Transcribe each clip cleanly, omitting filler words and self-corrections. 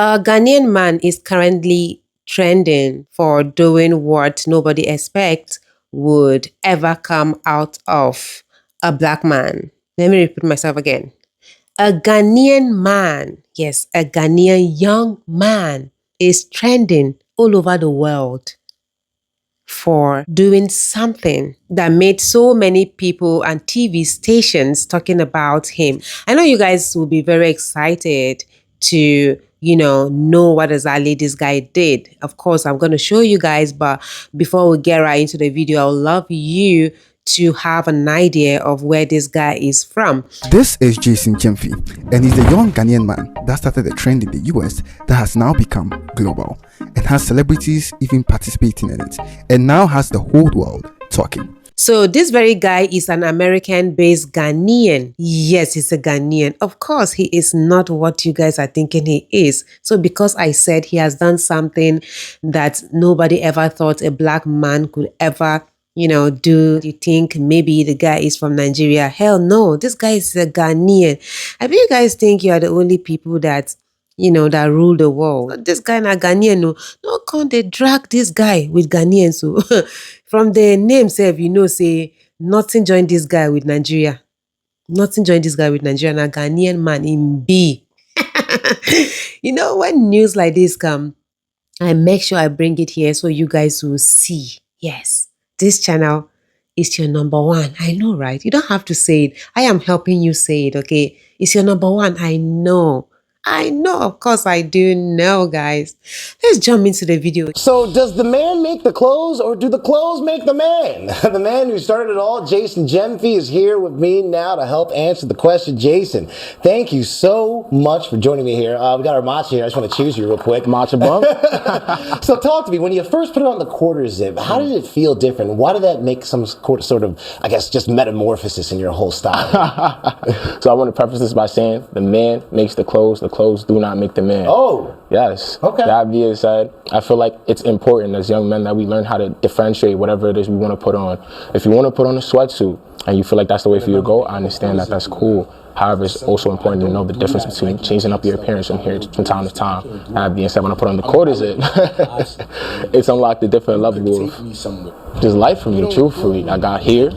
A Ghanaian man is currently trending for doing what nobody expects would ever come out of a black man. Let me repeat myself again. A Ghanaian man, yes, a Ghanaian young man is trending all over the world for doing something that made so many people and TV stations talking about him. I know you guys will be very excited to, know what exactly this guy did. Of course, I'm going to show you guys, but before we get right into the video, I would love you to have an idea of where this guy is from. This is Gyamfi, and he's a young Ghanaian man that started a trend in the US that has now become global and has celebrities even participating in it, and now has the whole world talking. So this very guy is an American-based Ghanaian. Yes, he's a Ghanaian. Of course, he is not what you guys are thinking he is. So because I said he has done something that nobody ever thought a black man could ever do you think maybe the guy is from Nigeria? Hell no, this guy is a Ghanaian. I bet you guys think you are the only people that, that rule the world. This guy na Ghanaian, no, can't they drag this guy with Ghanaians? So from the name self, say nothing joined this guy with Nigeria. Nothing joined this guy with Nigeria, na Ghanaian man in B. When news like this come, I make sure I bring it here so you guys will see. Yes. This channel is your number one. I know, right? You don't have to say it. I am helping you say it, okay? It's your number one. I know. Of course I do know, guys. Let's jump into the video. So does the man make the clothes, or do the clothes make the man? The man who started it all, Jason Gyamfi, is here with me now to help answer the question. Jason, thank you so much for joining me here. We got our matcha here. I just want to choose you real quick. Matcha bump. So talk to me. When you first put it on the quarter zip, how did it feel different? Why did that make some sort of, I guess, just metamorphosis in your whole style? So I want to preface this by saying the man makes the clothes do not make the man. Oh. Yes. Okay. That being said, I feel like it's important as young men that we learn how to differentiate whatever it is we want to put on. If you want to put on a sweatsuit and you feel like that's the way for you to go, I understand that that's cool. However, it's also important to know the difference between changing up your appearance from time to time. That being said, when I put on the quarter zip, it's unlocked a different level of just life for me, truthfully. I got here,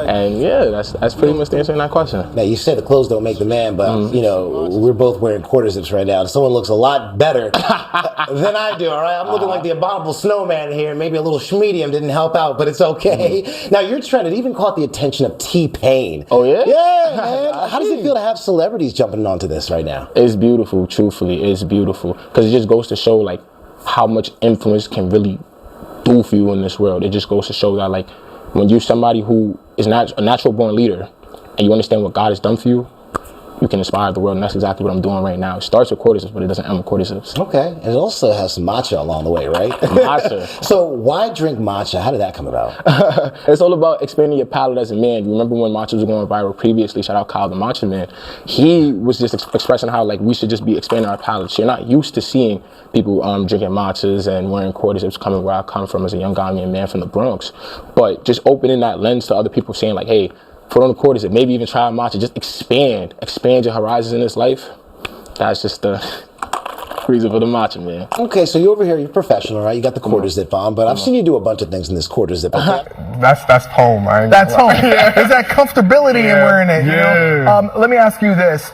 and yeah, that's pretty much the answer to that question. Now, you said the clothes don't make the man, but, we're both wearing quarter zips right now, and someone looks a lot better than I do, all right? I'm looking like the abominable snowman here. Maybe a little schmedium didn't help out, but it's okay. Now, your trend, it even caught the attention of T-Pain. Oh, yeah? Yeah, man. How does it feel to have celebrities jumping onto this right now? It's beautiful, truthfully. It's beautiful. Because it just goes to show, like, how much influence can really do for you in this world. It just goes to show that, like, when you're somebody who is not a natural born leader and you understand what God has done for you, you can inspire the world, and that's exactly what I'm doing right now. It starts with quarter zips, but it doesn't end with quarter zips. Okay, and it also has some matcha along the way, right? Matcha. So why drink matcha? How did that come about? It's all about expanding your palate as a man. You remember when matcha was going viral previously? Shout out Kyle the Matcha Man. He was just expressing how, like, we should just be expanding our palates. You're not used to seeing people drinking matchas and wearing quarter zips coming where I come from as a young Ghanaian man from the Bronx. But just opening that lens to other people saying, like, hey, put on the quarter zip, maybe even try matcha, just expand your horizons in this life. That's just the reason for the matcha, man. Okay, so you're over here, you're professional, right? You got the quarter zip on, but I've seen you do a bunch of things in this quarter zip. Okay? That's home, right? That's home. Yeah. Is that comfortability in wearing it? Yeah. Let me ask you this.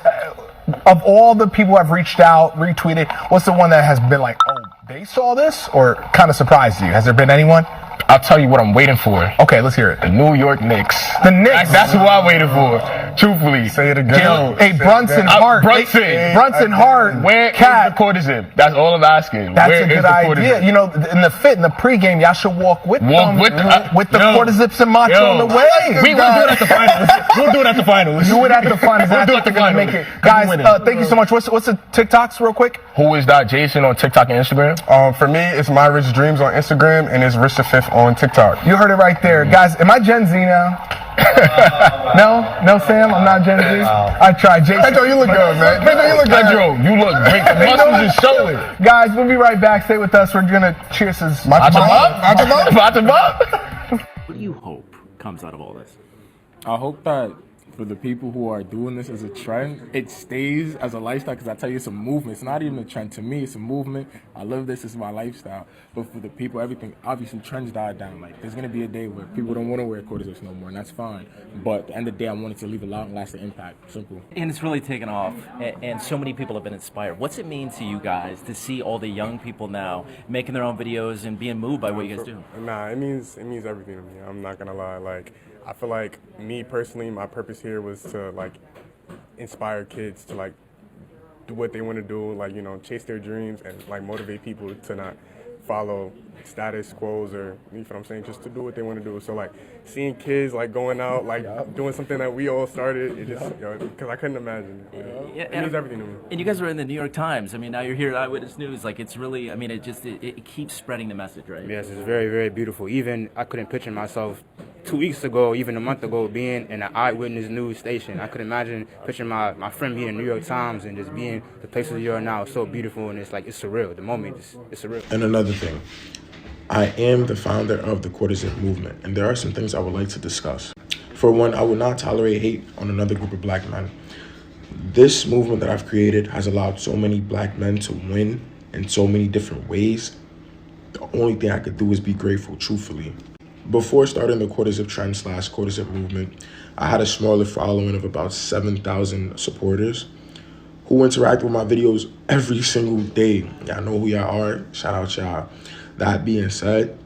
Of all the people who have reached out, retweeted, what's the one that has been like, oh, they saw this, or kind of surprised you? Has there been anyone? I'll tell you what I'm waiting for. Okay, let's hear it. The New York Knicks. The Knicks? That's who I'm waiting for. Truthfully. Say it again. Hey, Brunson Hart. Brunson Hart. Where is the quarter zip? That's all I'm asking. That's a good idea. In the pregame, y'all should walk with the quarter zips and matcha on the way. We'll do it at the finals. We'll do it at the finals. Do it at the finals. We'll do it at the finals. Make it. Guys, thank you so much. What's the TikToks real quick? Who is that? Jason on TikTok and Instagram? For me, it's My Rich Dreams on Instagram, and it's Rich the Fifth on TikTok. You heard it right there. Guys, am I Gen Z now? No, Sam, I'm not Gen Z. I tried. Jason. Pedro, you look good, man. Pedro, you look good. Pedro, you look great. The muscles is showing. Guys, we'll be right back. Stay with us. We're gonna cheers this. Matcha bump. What do you hope comes out of all this? I hope that for the people who are doing this as a trend, it stays as a lifestyle, because I tell you, it's a movement. It's not even a trend. To me, it's a movement. I live this. It's my lifestyle. But for the people, everything, obviously, trends die down. Like, there's going to be a day where people don't want to wear quarter zips no more, and that's fine. But at the end of the day, I wanted to leave a long-lasting impact. Simple. And it's really taken off, and so many people have been inspired. What's it mean to you guys to see all the young people now making their own videos and being moved by what you guys do? Nah, it means everything to me. I'm not gonna lie. Like, I feel like me personally, my purpose here was to like inspire kids to like do what they want to do, like, you know, chase their dreams and like motivate people to not follow status quos, or, you know what I'm saying, just to do what they want to do. So like seeing kids like going out, like doing something that we all started, it just, you know, because I couldn't imagine. It means everything to me. And you guys are in the New York Times. I mean, now you're here at Eyewitness News. Like, it's really, I mean, it keeps spreading the message, right? Yes, it's very, very beautiful. Even I couldn't picture myself 2 weeks ago, even a month ago, being in an Eyewitness News station. I could imagine picturing my friend being in the New York Times and just being the places you are now. It's so beautiful, and it's like, it's surreal. The moment, it's surreal. And another thing, I am the founder of the Quarter Zip movement, and there are some things I would like to discuss. For one, I will not tolerate hate on another group of black men. This movement that I've created has allowed so many black men to win in so many different ways. The only thing I could do is be grateful, truthfully. Before starting the Quarter Zip trend / Quarter Zip movement, I had a smaller following of about 7,000 supporters who interact with my videos every single day. Y'all know who y'all are. Shout out y'all. That being said,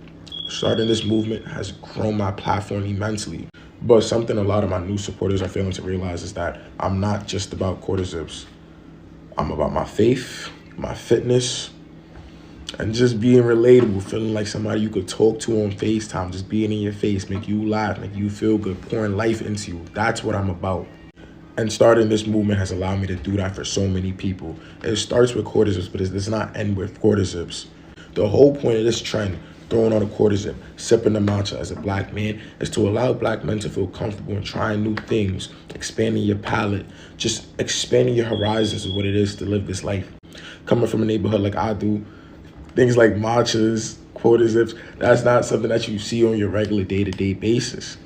starting this movement has grown my platform immensely. But something a lot of my new supporters are failing to realize is that I'm not just about quarter zips. I'm about my faith, my fitness, and just being relatable, feeling like somebody you could talk to on FaceTime, just being in your face, make you laugh, make you feel good, pouring life into you. That's what I'm about. And starting this movement has allowed me to do that for so many people. It starts with quarter zips, but it does not end with quarter zips. The whole point of this trend, throwing on a quarter zip, sipping the matcha as a black man, is to allow black men to feel comfortable in trying new things, expanding your palate, just expanding your horizons of what it is to live this life. Coming from a neighborhood like I do, things like matchas, quarter zips, that's not something that you see on your regular day-to-day basis.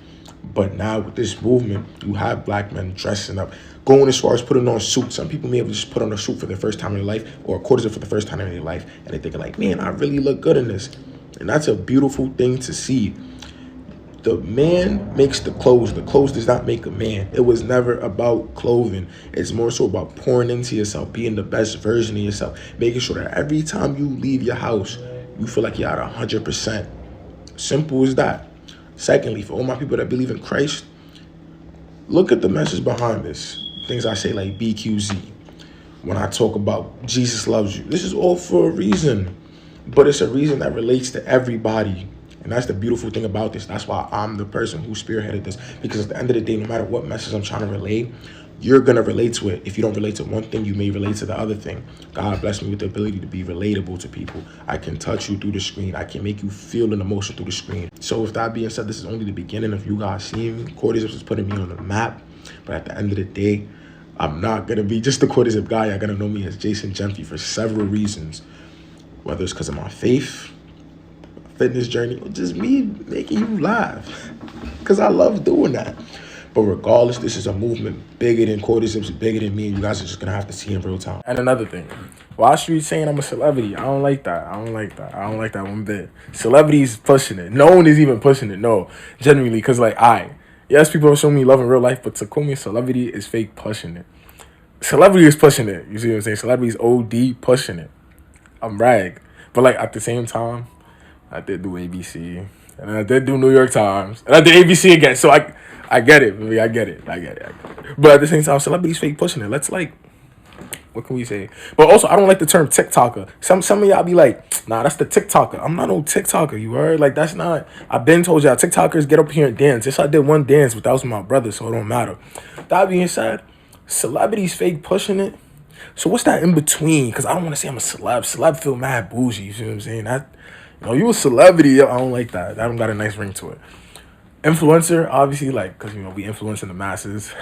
But now with this movement, you have black men dressing up, going as far as putting on suits. Some people may have just put on a suit for the first time in their life, or a quarter zip for the first time in their life, and they're thinking like, man, I really look good in this. And that's a beautiful thing to see. The man makes the clothes does not make a man. It was never about clothing. It's more so about pouring into yourself, being the best version of yourself, making sure that every time you leave your house, you feel like you're at 100%. Simple as that. Secondly, for all my people that believe in Christ, look at the message behind this. Things I say like BQZ. When I talk about Jesus loves you, this is all for a reason. But it's a reason that relates to everybody. And that's the beautiful thing about this. That's why I'm the person who spearheaded this. Because at the end of the day, no matter what message I'm trying to relay, you're going to relate to it. If you don't relate to one thing, you may relate to the other thing. God blessed me with the ability to be relatable to people. I can touch you through the screen. I can make you feel an emotion through the screen. So with that being said, this is only the beginning of you guys seeing me. Quarter Zips is putting me on the map. But at the end of the day, I'm not going to be just the Quarter Zip guy. You're going to know me as Jason Gyamfi for several reasons. Whether it's because of my faith, my fitness journey, or just me making you laugh. Because I love doing that. But regardless, this is a movement bigger than quarter zips, bigger than me, and you guys are just going to have to see in real time. And another thing, Wall Street saying I'm a celebrity, I don't like that. I don't like that one bit. Celebrities pushing it. No one is even pushing it, no. Genuinely, because like, yes, people are showing me love in real life, but to call me a celebrity is fake pushing it. Celebrity is pushing it. You see what I'm saying? Celebrities OD pushing it. I'm brag. But like at the same time, I did do ABC. And I did do New York Times. And I did ABC again. So I get it. I get it. But at the same time, celebrities fake pushing it. Let's like, what can we say? But also, I don't like the term TikToker. Some of y'all be like, nah, that's the TikToker. I'm not no TikToker, you heard? Like, that's not, I've been told y'all, TikTokers get up here and dance. Yes, I did one dance, but that was with my brother, so it don't matter. That being said, celebrities fake pushing it. So what's that in between? Because I don't want to say I'm a celeb. Celeb feel mad bougie, you see what I'm saying? You a celebrity, I don't like that. That don't got a nice ring to it. Influencer, obviously, like, because, we influencing the masses.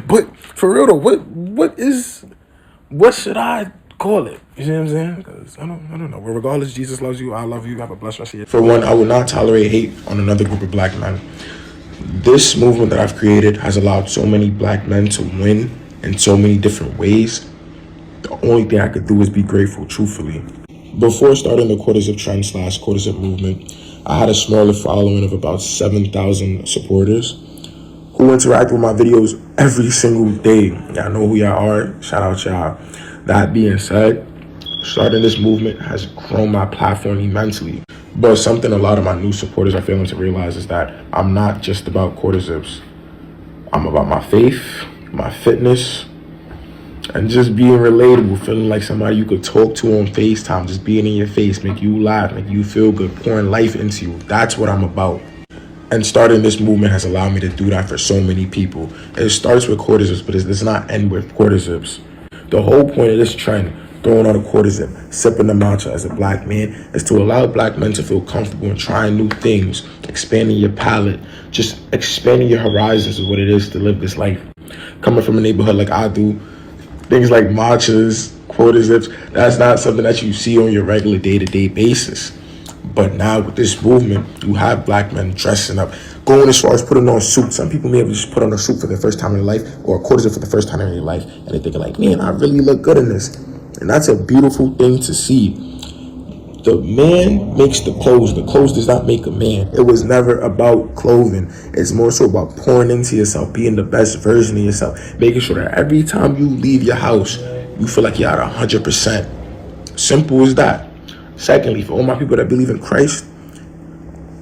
But for real, though, what should I call it? You see what I'm saying? Because I don't know. But regardless, Jesus loves you. I love you. Have a blessed rest of your day. For one, I will not tolerate hate on another group of black men. This movement that I've created has allowed so many black men to win in so many different ways. The only thing I could do is be grateful, truthfully. Before starting the quarter-zip trend / quarter-zip movement, I had a smaller following of about 7,000 supporters who interact with my videos every single day. Y'all know who y'all are. Shout out y'all. That being said, starting this movement has grown my platform immensely. But something a lot of my new supporters are failing to realize is that I'm not just about quarter zips. I'm about my faith, my fitness, and just being relatable, feeling like somebody you could talk to on FaceTime, just being in your face, make you laugh, make you feel good, pouring life into you. That's what I'm about. And starting this movement has allowed me to do that for so many people. It starts with quarter zips, but it does not end with quarter zips. The whole point of this trend, throwing on a quarter zip, sipping the matcha as a black man, is to allow black men to feel comfortable in trying new things, expanding your palate, just expanding your horizons of what it is to live this life. Coming from a neighborhood like I do, things like matchas, quarter zips, that's not something that you see on your regular day-to-day basis. But now with this movement, you have black men dressing up, going as far as putting on suits. Some people may have just put on a suit for the first time in their life, or a quarter zip for the first time in their life, and they're thinking like, man, I really look good in this. And that's a beautiful thing to see. The man makes the clothes does not make a man. It was never about clothing. It's more so about pouring into yourself, being the best version of yourself, making sure that every time you leave your house, you feel like you're at 100%. Simple as that. Secondly, for all my people that believe in Christ,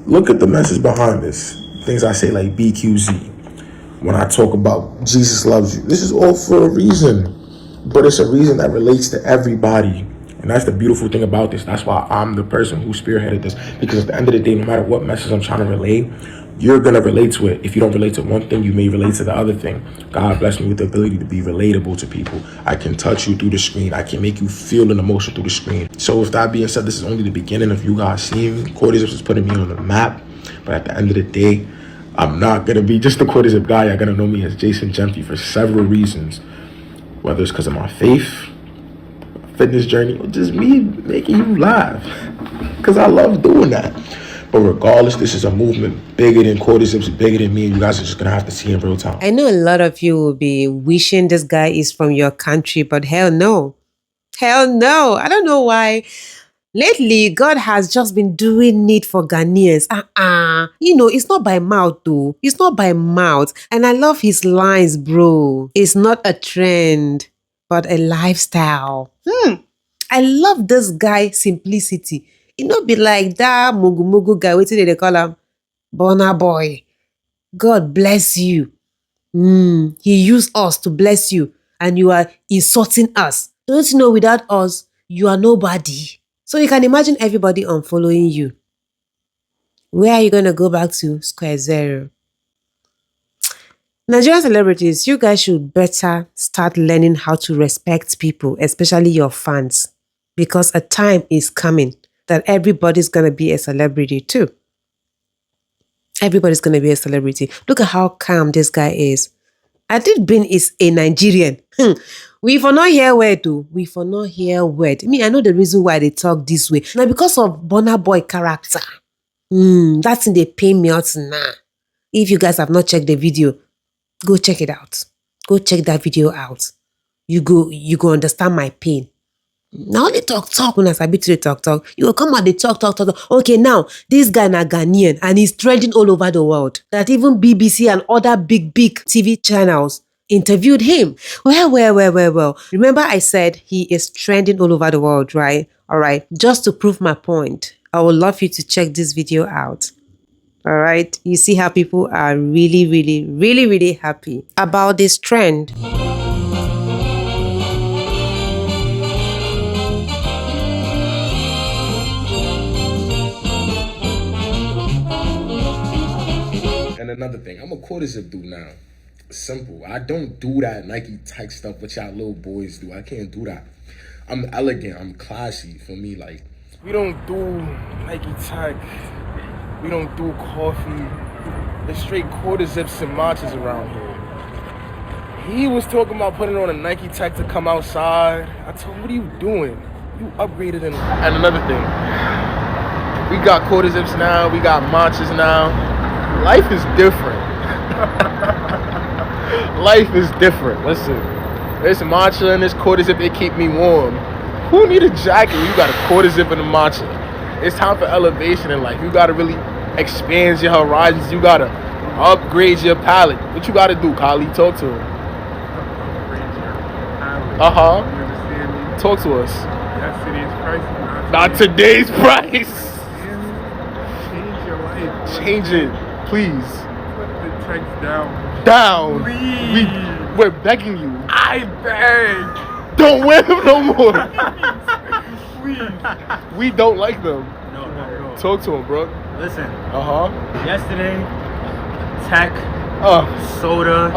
look at the message behind this. Things I say like BQZ. When I talk about Jesus loves you, this is all for a reason. But it's a reason that relates to everybody. And that's the beautiful thing about this. That's why I'm the person who spearheaded this. Because at the end of the day, no matter what message I'm trying to relay, you're going to relate to it. If you don't relate to one thing, you may relate to the other thing. God blessed me with the ability to be relatable to people. I can touch you through the screen. I can make you feel an emotion through the screen. So with that being said, this is only the beginning of you guys seeing me. Quarter Zips is putting me on the map. But at the end of the day, I'm not going to be just a quarter zip guy. You're going to know me as Jason Gyamfi for several reasons. Whether it's because of my faith, fitness journey, or just me making you laugh. Because I love doing that. But regardless, this is a movement bigger than quarter zips, bigger than me, and you guys are just going to have to see in real time. I know a lot of you will be wishing this guy is from your country, but hell no. Hell no. I don't know why. Lately, God has just been doing it for Ghanaians. You know, it's not by mouth though. It's not by mouth. And I love his lines, bro. It's not a trend, but a lifestyle. I love this guy simplicity. It not be like that mugu mugu guy. What did they call him? Burna Boy. God bless you. He used us to bless you. And you are insulting us. Don't you know without us, you are nobody. So you can imagine everybody unfollowing you. Where are you going to go back to? Square zero. Nigerian celebrities, you guys should better start learning how to respect people, especially your fans. Because a time is coming that everybody's going to be a celebrity too. Everybody's going to be a celebrity. Look at how calm this guy is. I think Ben is a Nigerian. We for not hear word too. We for not hear word. I know the reason why they talk this way. Now because of Burna Boy character. That's in the pain me out now. If you guys have not checked the video, go check it out. Go check that video out. You go understand my pain. Now only talk when I sabi to the talk. You will come out the talk. Okay, now this guy na Ghanaian and he's trending all over the world. That even BBC and other big TV channels interviewed him. Well. Remember I said he is trending all over the world, right? All right. Just to prove my point, I would love you to check this video out. All right. You see how people are really happy about this trend. And another thing, I'm a quarter zip dude now. Simple. I don't do that Nike type stuff what y'all little boys do. I can't do that. I'm elegant. I'm classy. For me, like, We don't do Nike tech. We don't do coffee. It's straight quarter zips and matchas around here. He was talking about putting on a Nike tech to come outside. I told him, what are you doing? You upgraded in. And another thing, we got quarter zips now. We got matchas now. Life is different. Life is different. Listen, this matcha and this quarter zip, they keep me warm. Who need a jacket when you got a quarter zip and a matcha? It's time for elevation in life. You gotta really expand your horizons. You gotta upgrade your palate. What you gotta do, Kali? Talk to him. Uh-huh. You understand me? Talk to us. Yesterday's price, Not today's price. change your life. Change it, please. Put the text down. Down. Please. We're begging you. I beg. Don't wear them no more. Please. We don't like them. No, not at all. Talk to him, bro. Listen, Uh-huh. yesterday, tech, soda,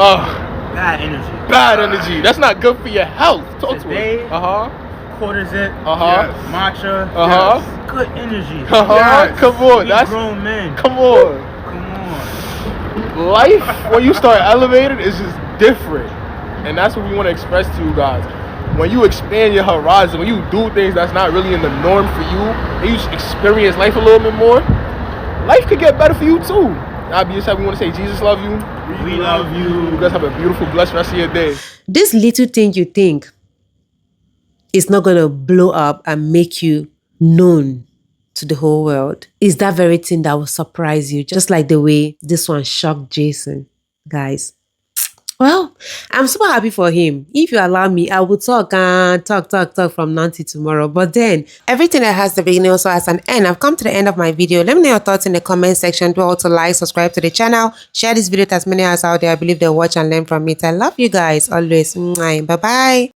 bad energy. Bad energy. That's not good for your health. Talk Today, to us. Uh-huh. quarter zip, Uh-huh. matcha, Uh-huh. good energy. Uh-huh. Yes. Come on. We That's grown men. come on. Come on. Life, when you start elevated, is just different. And that's what we want to express to you guys. When you expand your horizon, when you do things that's not really in the norm for you, and you just experience life a little bit more, life could get better for you too. Now, be yourself. We want to say, Jesus love you. We love you. You guys have a beautiful, blessed rest of your day. This little thing you think is not going to blow up and make you known to the whole world is that very thing that will surprise you, just like the way this one shocked Jason, guys. Well, I'm super happy for him. If you allow me, I will talk and talk from now till tomorrow. But then, everything that has the beginning also has an end. I've come to the end of my video. Let me know your thoughts in the comment section. Do also like, subscribe to the channel. Share this video to as many as out there. I believe they'll watch and learn from it. I love you guys always. Bye-bye.